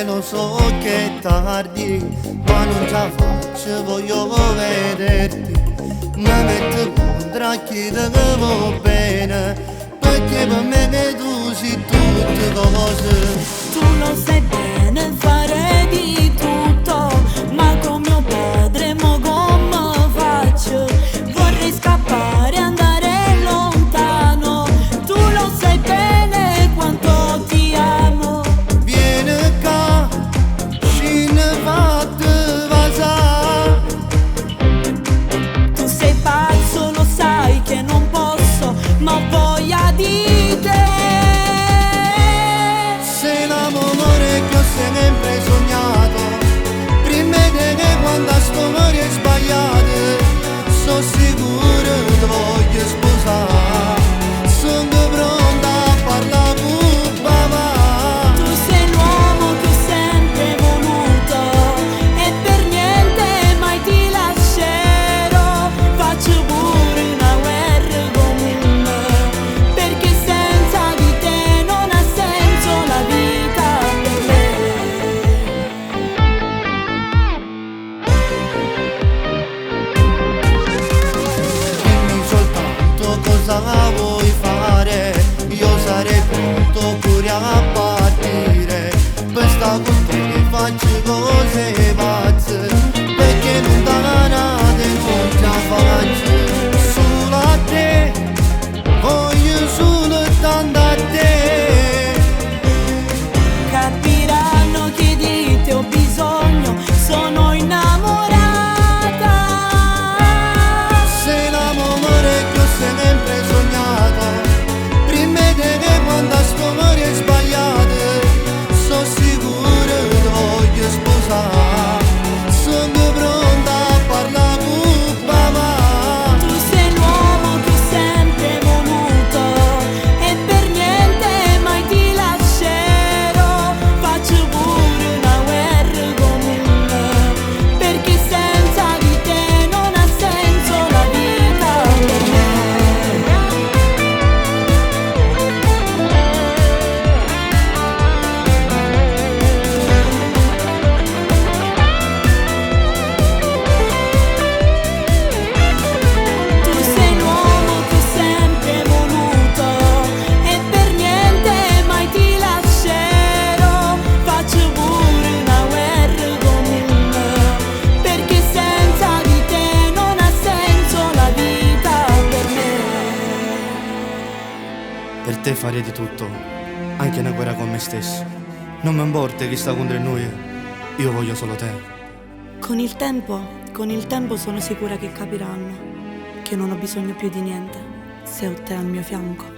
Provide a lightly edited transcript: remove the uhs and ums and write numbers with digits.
amore, lo so che è tardi, ma non ce la faccio, voglio vederti. Mi metto contro chi ti va bene, perché per me che tu sei tutte cose. Tu lo sai bene fare di tutto, ma con mio padre mo come faccio? Vorrei scappare, andare lontano. Tu lo sai bene quanto ti amo. Vieni qua, scende fatte vasà. Tu sei pazzo, lo sai che non posso, ma ho voglia di te. Sei l'amore che ho sempre sognato, prima di che quando sto amore è sbagliato. Sono sicuro che voglio sposare, sono pronta a parlare con papà. Tu sei l'uomo che ho sempre voluto e per niente mai ti lascerò. Faccio pure una guerra comune, perché senza di te non ha senso la vita per me. Dimmi soltanto cosa vuoi fare, io sarei pronto pure a partire. Per sta con te faccio cose pazze, perché lontanate non ce la faccio. Solo a te, voglio solo tanto a te. Capiranno che di te ho bisogno, sono innamorata. Sei l'amore che ho sempre sognato, prima di che quando sto amore è sbagliato. Sono sicuro che voglio sposare, sono pronta a parlare con papà. Tu sei l'uomo che ho sempre voluto e per niente mai ti lascerò. Faccio pure una guerra comune, perché senza di te non ha senso la vita per me. Tu sei l'uomo che ho sempre voluto e per niente mai ti lascerò. Faccio pure una guerra comune, perché senza di te non ha senso la vita per me. Per te farei di tutto, anche una guerra con me stesso. Non mi importa chi sta contro noi, io voglio solo te. Con il tempo sono sicura che capiranno che non ho bisogno più di niente se ho te al mio fianco.